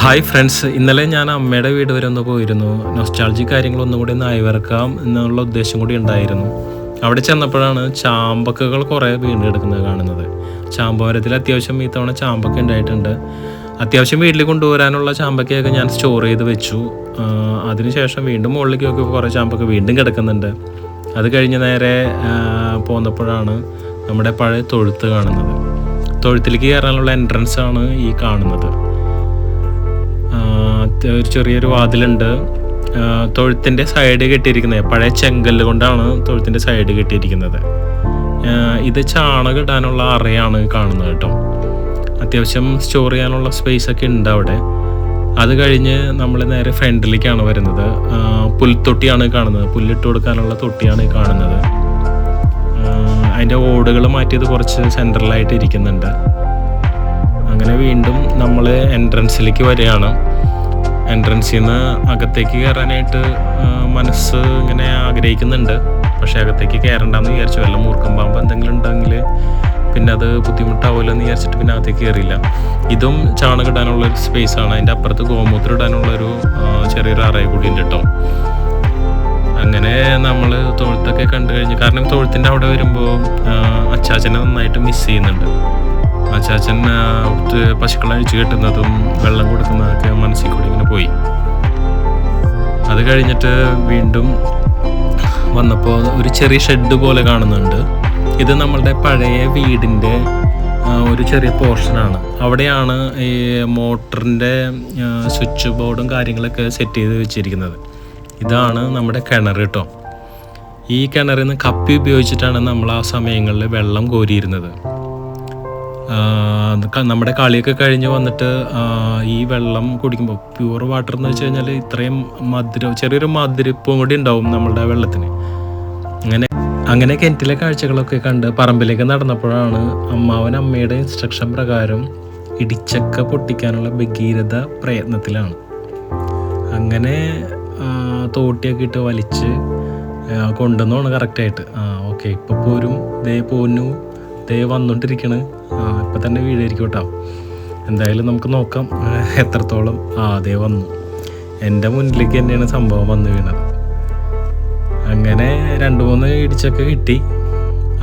Hi friends, ഇന്നലെ ഞാൻ അമ്മയുടെ വീട് വരെ ഒന്ന് പോയിരുന്നു. നൊസ്റ്റാൾജി കാര്യങ്ങളൊന്നും കൂടി ഒന്ന് അയവിറക്കാം എന്നുള്ള ഉദ്ദേശം കൂടി ഉണ്ടായിരുന്നു. അവിടെ ചെന്നപ്പോഴാണ് ചാമ്പക്കകൾ കുറേ വീണ് കിടക്കുന്നത് കാണുന്നത്. ചാമ്പമരത്തിൽ അത്യാവശ്യം ഈ തവണ ചാമ്പക്ക ഉണ്ടായിട്ടുണ്ട്. അത്യാവശ്യം വീട്ടിൽ കൊണ്ടുവരാനുള്ള ചാമ്പക്കയൊക്കെ ഞാൻ സ്റ്റോർ ചെയ്ത് വെച്ചു. അതിനുശേഷം വീണ്ടും മുകളിലേക്ക് നോക്കിയപ്പോൾ കുറേ ചാമ്പക്ക വീണ്ടും കിടക്കുന്നുണ്ട്. അത് കഴിഞ്ഞ് നേരെ പോന്നപ്പോഴാണ് നമ്മുടെ പഴയ തൊഴുത്ത് കാണുന്നത്. തൊഴുത്തിലേക്ക് കയറാനുള്ള എൻട്രൻസ് ആണ് ഈ കാണുന്നത്. ഒരു ചെറിയൊരു വാതിലുണ്ട്. തൊഴുത്തിൻ്റെ സൈഡ് കെട്ടിയിരിക്കുന്നത് പഴയ ചെങ്കല്ല് കൊണ്ടാണ് തൊഴുത്തിൻ്റെ സൈഡ് കെട്ടിയിരിക്കുന്നത്. ഇത് ചാണകം ഇടാനുള്ള അറയാണ് കാണുന്നത് കേട്ടോ. അത്യാവശ്യം സ്റ്റോർ ചെയ്യാനുള്ള സ്പേസ് ഒക്കെ ഉണ്ട് അവിടെ. അത് കഴിഞ്ഞ് നമ്മൾ നേരെ ഫ്രണ്ടിലേക്കാണ് വരുന്നത്. പുൽത്തൊട്ടിയാണ് കാണുന്നത്, പുല്ലിട്ട് കൊടുക്കാനുള്ള തൊട്ടിയാണ് കാണുന്നത്. അതിൻ്റെ ഓടുകൾ മാറ്റിയത് കുറച്ച് സെൻട്രലായിട്ട് ഇരിക്കുന്നുണ്ട്. അങ്ങനെ വീണ്ടും നമ്മൾ എൻട്രൻസിലേക്ക് വരികയാണ്. എൻട്രൻസിൽ നിന്ന് അകത്തേക്ക് കയറാനായിട്ട് മനസ്സ് ഇങ്ങനെ ആഗ്രഹിക്കുന്നുണ്ട്. പക്ഷേ അകത്തേക്ക് കയറണ്ടെന്ന് വിചാരിച്ചു. വല്ല മൂർക്കം പാമ്പ് എന്തെങ്കിലും ഉണ്ടെങ്കിൽ പിന്നെ അത് ബുദ്ധിമുട്ടാവുമല്ലോ എന്ന് വിചാരിച്ചിട്ട് പിന്നെ അകത്തേക്ക് കയറിയില്ല. ഇതും ചാണകം ഇടാനുള്ളൊരു സ്പേസാണ്. അതിൻ്റെ അപ്പുറത്ത് ഗോമൂത്രം ഇടാനുള്ളൊരു ചെറിയൊരു അറയ കൂടി ഉണ്ട് കേട്ടോ. അങ്ങനെ നമ്മൾ തൊഴുത്തൊക്കെ കണ്ടു കഴിഞ്ഞ്, കാരണം തൊഴുത്തിൻ്റെ അവിടെ വരുമ്പോൾ അച്ചാച്ചനെ നന്നായിട്ട് മിസ് ചെയ്യുന്നുണ്ട്. അച്ചാച്ചൻ പശുക്കളെ അഴിച്ചു കെട്ടുന്നതും വെള്ളം കൊടുക്കുന്നതൊക്കെ മനസ്സിൽ കൂടി ഇങ്ങനെ പോയി. അത് കഴിഞ്ഞിട്ട് വീണ്ടും വന്നപ്പോൾ ഒരു ചെറിയ ഷെഡ് പോലെ കാണുന്നുണ്ട്. ഇത് നമ്മളുടെ പഴയ വീടിൻ്റെ ഒരു ചെറിയ പോർഷനാണ്. അവിടെയാണ് ഈ മോട്ടറിൻ്റെ സ്വിച്ച് ബോർഡും കാര്യങ്ങളൊക്കെ സെറ്റ് ചെയ്ത് വെച്ചിരിക്കുന്നത്. ഇതാണ് നമ്മുടെ കിണർ കേട്ടോ. ഈ കിണറിൽ നിന്ന് കപ്പി ഉപയോഗിച്ചിട്ടാണ് നമ്മൾ ആ സമയങ്ങളിൽ വെള്ളം കോരിയിരുന്നത്. നമ്മുടെ കളിയൊക്കെ കഴിഞ്ഞ് വന്നിട്ട് ഈ വെള്ളം കുടിക്കുമ്പോൾ പ്യൂർ വാട്ടർ എന്ന് വെച്ച് കഴിഞ്ഞാൽ ഇത്രയും ചെറിയൊരു മധുരിപ്പും കൂടി ഉണ്ടാവും നമ്മളുടെ വെള്ളത്തിന്. അങ്ങനെ കിണറ്റിലെ കാഴ്ചകളൊക്കെ കണ്ട് പറമ്പിലേക്ക് നടന്നപ്പോഴാണ് അമ്മയുടെ ഇൻസ്ട്രക്ഷൻ പ്രകാരം ഇടിച്ചക്ക പൊട്ടിക്കാനുള്ള ഭഗീരഥ പ്രയത്നത്തിലാണ്. അങ്ങനെ തോട്ടിയൊക്കെ ഇട്ട് വലിച്ച് കൊണ്ടുവന്നോണ് കറക്റ്റായിട്ട്. ഓക്കെ, ഇപ്പോൾ പോരും, ദേ പോന്നു, ദേ വന്നോണ്ടിരിക്കണ്. ഇപ്പം തന്നെ വീടായിരിക്കും കേട്ടോ. എന്തായാലും നമുക്ക് നോക്കാം എത്രത്തോളം. അതേ വന്നു, എൻ്റെ മുന്നിലേക്ക് തന്നെയാണ് സംഭവം വന്ന് വീണത്. അങ്ങനെ 2-3 ഇടിച്ചൊക്കെ കിട്ടി.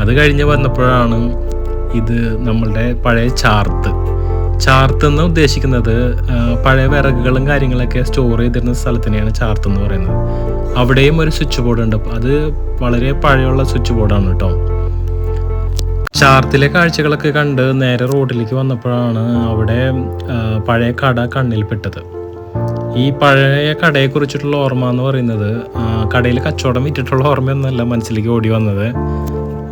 അത് കഴിഞ്ഞ് വന്നപ്പോഴാണ് ഇത് നമ്മളുടെ പഴയ ചാർത്ത് എന്ന് ഉദ്ദേശിക്കുന്നത് പഴയ വിറകുകളും കാര്യങ്ങളൊക്കെ സ്റ്റോർ ചെയ്തിരുന്ന സ്ഥലത്തിനെയാണ് ചാർത്ത് എന്ന് പറയുന്നത്. അവിടെയും ഒരു സ്വിച്ച് ബോർഡ് ഉണ്ട്. അത് വളരെ പഴയുള്ള സ്വിച്ച് ബോർഡാണ് കേട്ടോ. ചാർത്തിലെ കാഴ്ചകളൊക്കെ കണ്ട് നേരെ റോഡിലേക്ക് വന്നപ്പോഴാണ് അവിടെ പഴയ കട കണ്ണിൽപ്പെട്ടത്. ഈ പഴയ കടയെക്കുറിച്ചിട്ടുള്ള ഓർമ്മ എന്ന് പറയുന്നത് കടയിൽ കച്ചവടം വിറ്റിട്ടുള്ള ഓർമ്മയൊന്നുമല്ല മനസ്സിലേക്ക് ഓടി വന്നത്.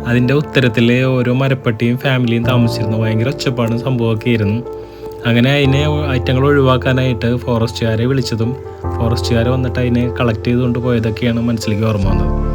അതിൻ്റെ ഉത്തരത്തിൽ ഓരോ മരപ്പട്ടിയും ഫാമിലിയും താമസിച്ചിരുന്നു. ഭയങ്കര ഒച്ചപ്പാടും സംഭവമൊക്കെ ആയിരുന്നു. അങ്ങനെ അതിനെ ഐറ്റങ്ങൾ ഒഴിവാക്കാനായിട്ട് ഫോറസ്റ്റുകാരെ വിളിച്ചതും ഫോറസ്റ്റുകാർ വന്നിട്ട് അതിനെ കളക്ട് ചെയ്തുകൊണ്ട് പോയതൊക്കെയാണ് മനസ്സിലേക്ക് ഓർമ്മ വന്നത്.